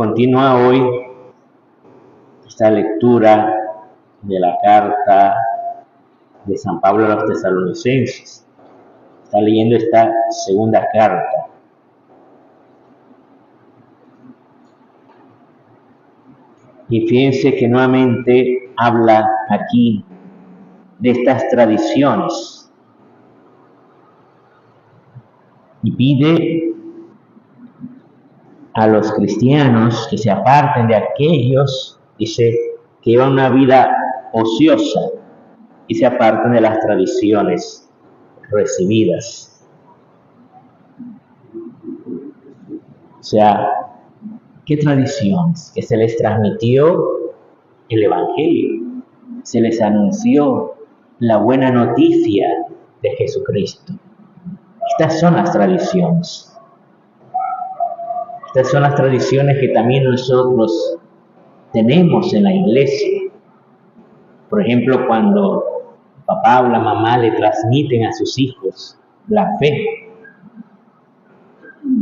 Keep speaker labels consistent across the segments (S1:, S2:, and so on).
S1: Continúa hoy esta lectura de la carta de San Pablo a los Tesalonicenses. Está leyendo esta segunda carta. Y fíjense que nuevamente habla aquí de estas tradiciones y pide a los cristianos que se aparten de aquellos, dice, que llevan una vida ociosa y se aparten de las tradiciones recibidas. O sea, ¿qué tradiciones? Que se les transmitió el Evangelio, se les anunció la buena noticia de Jesucristo. Estas son las tradiciones. Estas son las tradiciones que también nosotros tenemos en la iglesia. Por ejemplo, cuando papá o la mamá le transmiten a sus hijos la fe.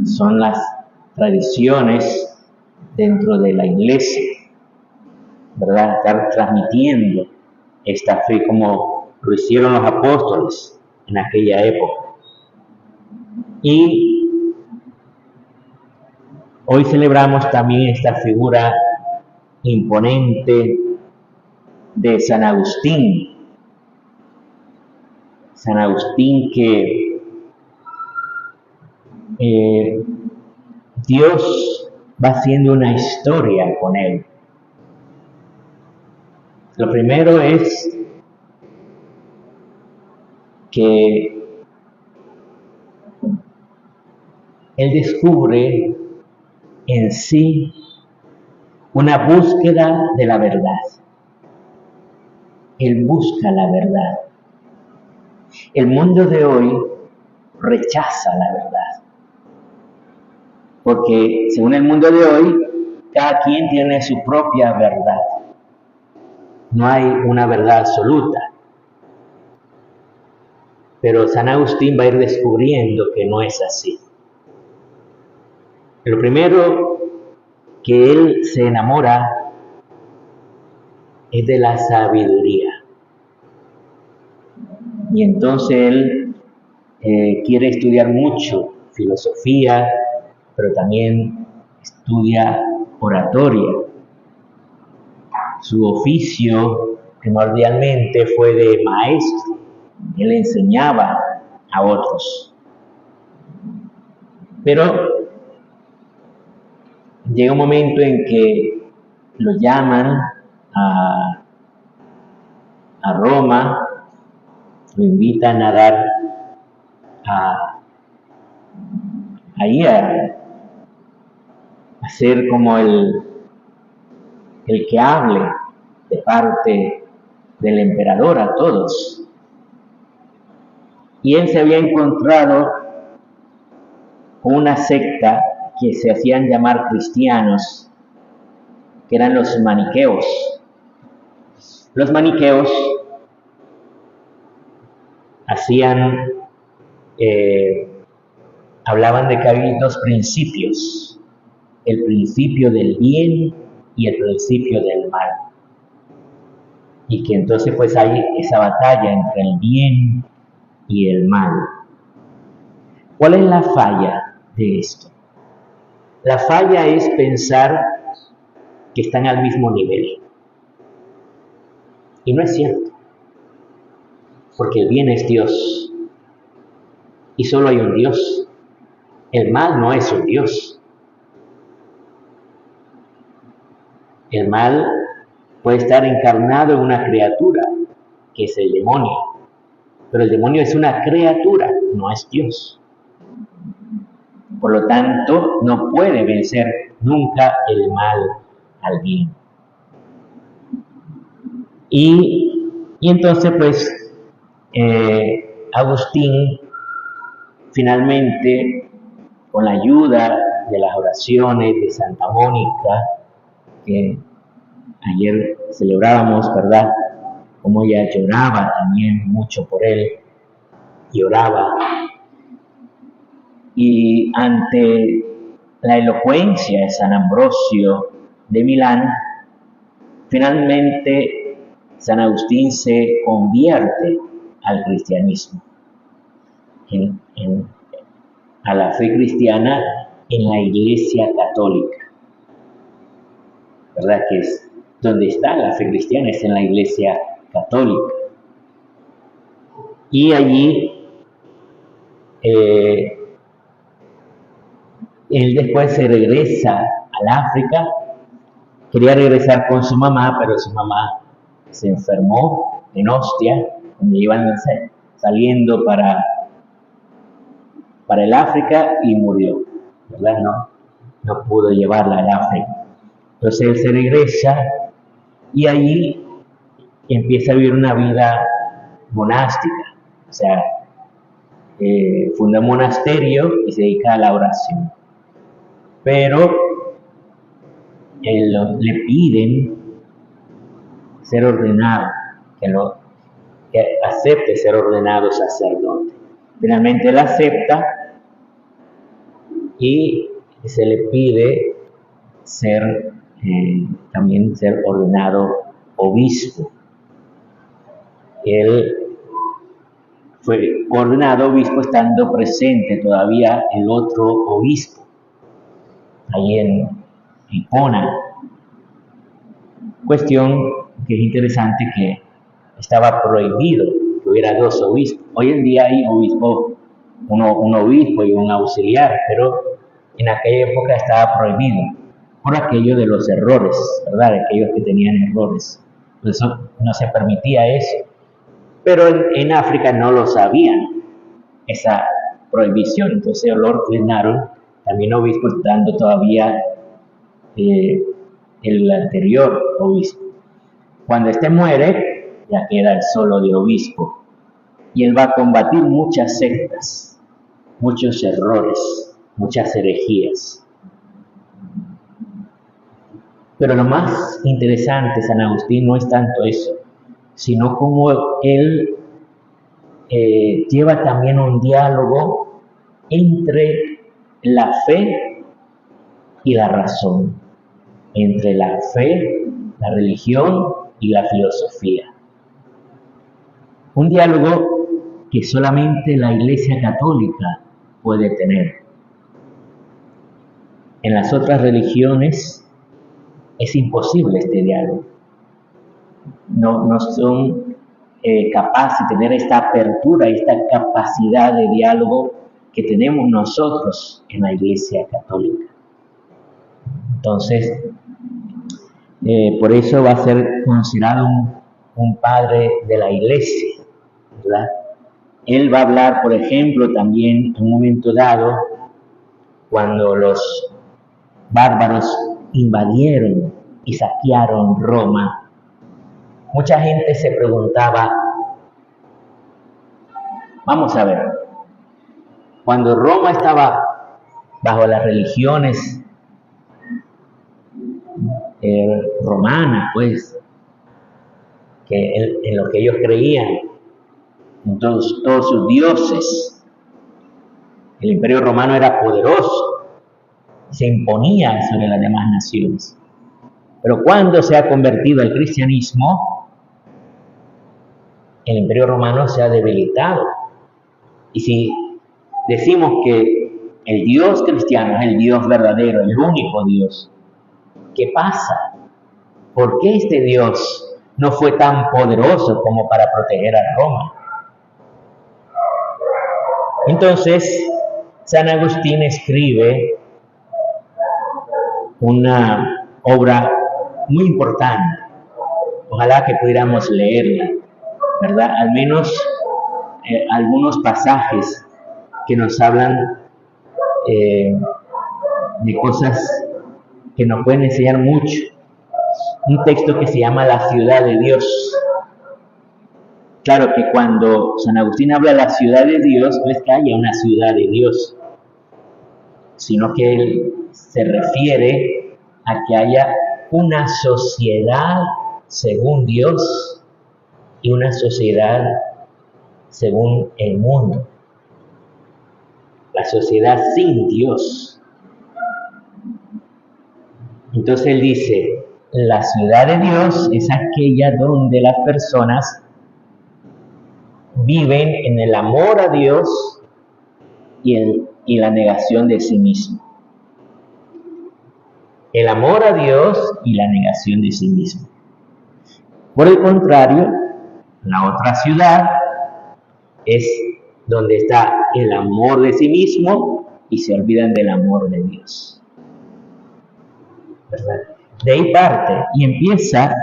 S1: Son las tradiciones dentro de la iglesia, ¿verdad? Estar transmitiendo esta fe como lo hicieron los apóstoles en aquella época. Y hoy celebramos también esta figura imponente de San Agustín. San Agustín que Dios va haciendo una historia con él. Lo primero es que él descubre en sí una búsqueda de la verdad. Él busca la verdad. El mundo de hoy rechaza la verdad. Porque según el mundo de hoy, cada quien tiene su propia verdad. No hay una verdad absoluta. Pero San Agustín va a ir descubriendo que no es así. Lo primero que él se enamora es de la sabiduría. Y entonces él quiere estudiar mucho filosofía, pero también estudia oratoria. Su oficio primordialmente fue de maestro. Él enseñaba a otros. Pero llega un momento en que lo llaman a Roma, lo invitan a dar ahí a ser como el que hable de parte del emperador a todos. Y él se había encontrado con una secta que se hacían llamar cristianos, que eran los maniqueos. Los maniqueos hablaban de que había dos principios, el principio del bien y el principio del mal. Y que entonces pues hay esa batalla entre el bien y el mal. ¿Cuál es la falla de esto? La falla es pensar que están al mismo nivel. Y no es cierto. Porque el bien es Dios. Y solo hay un Dios. El mal no es un Dios. El mal puede estar encarnado en una criatura, que es el demonio. Pero el demonio es una criatura, no es Dios. Por lo tanto, no puede vencer nunca el mal al bien. Y entonces, pues, Agustín, finalmente, con la ayuda de las oraciones de Santa Mónica, que ayer celebrábamos, ¿verdad? Como ella lloraba también mucho por él, y oraba. Y ante la elocuencia de San Ambrosio de Milán, finalmente San Agustín se convierte al cristianismo, a la fe cristiana en la Iglesia Católica, ¿verdad? Que es donde está la fe cristiana, es en la Iglesia Católica. Y allí él después se regresa al África, quería regresar con su mamá, pero su mamá se enfermó en Ostia, donde iban saliendo para el África, y murió, ¿verdad? No pudo llevarla al África. Entonces él se regresa y allí empieza a vivir una vida monástica, o sea, funda un monasterio y se dedica a la oración. Pero le piden ser ordenado, que acepte ser ordenado sacerdote. Finalmente él acepta y se le pide también ser ordenado obispo. Él fue ordenado obispo estando presente todavía el otro obispo, ahí en Hipona. Cuestión que es interesante, que estaba prohibido que hubiera dos obispos. Hoy en día hay un obispo y un auxiliar, pero en aquella época estaba prohibido por aquello de los errores, ¿verdad? De aquellos que tenían errores. Por eso no se permitía eso. Pero en África no lo sabían, esa prohibición. Entonces lo ordenaron también obispo, estando todavía el anterior obispo. Cuando este muere, ya queda el solo de obispo. Y él va a combatir muchas sectas, muchos errores, muchas herejías. Pero lo más interesante, San Agustín, no es tanto eso, sino como él lleva también un diálogo entre la fe y la razón, entre la fe, la religión y la filosofía. Un diálogo que solamente la Iglesia Católica puede tener. En las otras religiones es imposible este diálogo. No son capaces de tener esta apertura, esta capacidad de diálogo que tenemos nosotros en la Iglesia Católica. Entonces, por eso va a ser considerado un padre de la Iglesia, ¿verdad? Él va a hablar, por ejemplo, también en un momento dado, cuando los bárbaros invadieron y saquearon Roma. Mucha gente se preguntaba, vamos a ver, cuando Roma estaba bajo las religiones romanas, pues, que en lo que ellos creían, en todos sus dioses, el Imperio Romano era poderoso, se imponía sobre las demás naciones. Pero cuando se ha convertido al cristianismo, el Imperio Romano se ha debilitado. Y si decimos que el Dios cristiano es el Dios verdadero, el único Dios, ¿qué pasa? ¿Por qué este Dios no fue tan poderoso como para proteger a Roma? Entonces, San Agustín escribe una obra muy importante. Ojalá que pudiéramos leerla, ¿verdad? Al menos algunos pasajes que nos hablan de cosas que nos pueden enseñar mucho. Un texto que se llama La ciudad de Dios. Claro que cuando San Agustín habla de la ciudad de Dios, no es que haya una ciudad de Dios, sino que él se refiere a que haya una sociedad según Dios y una sociedad según el mundo. La sociedad sin Dios. Entonces él dice, la ciudad de Dios es aquella donde las personas viven en el amor a Dios y la negación de sí mismo. El amor a Dios y la negación de sí mismo. Por el contrario, la otra ciudad es donde está el amor de sí mismo y se olvidan del amor de Dios. ¿Verdad? De ahí parte y empieza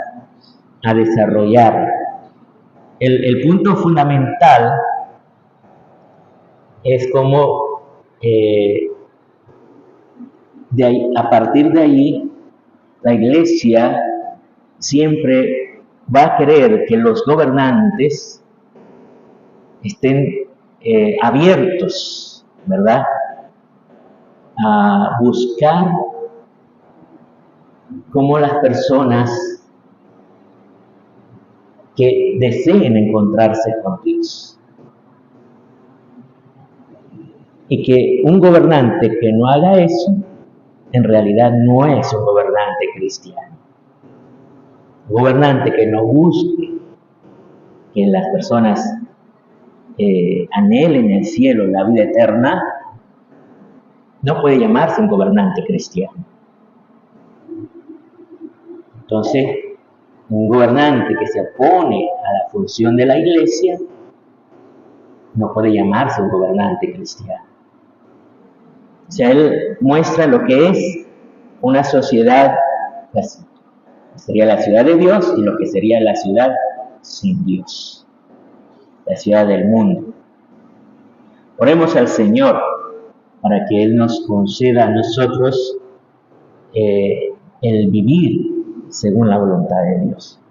S1: a desarrollar. El punto fundamental es como a partir de ahí la Iglesia siempre va a querer que los gobernantes estén abiertos, ¿verdad?, a buscar cómo las personas que deseen encontrarse con Dios. Y que un gobernante que no haga eso, en realidad no es un gobernante cristiano. Un gobernante que no busque que las personas anhelen el cielo, la vida eterna, no puede llamarse un gobernante cristiano. Entonces, un gobernante que se opone a la función de la Iglesia no puede llamarse un gobernante cristiano. O sea, él muestra lo que es una sociedad, sería la ciudad de Dios y lo que sería la ciudad sin Dios, la ciudad del mundo. Oremos al Señor para que Él nos conceda a nosotros el vivir según la voluntad de Dios.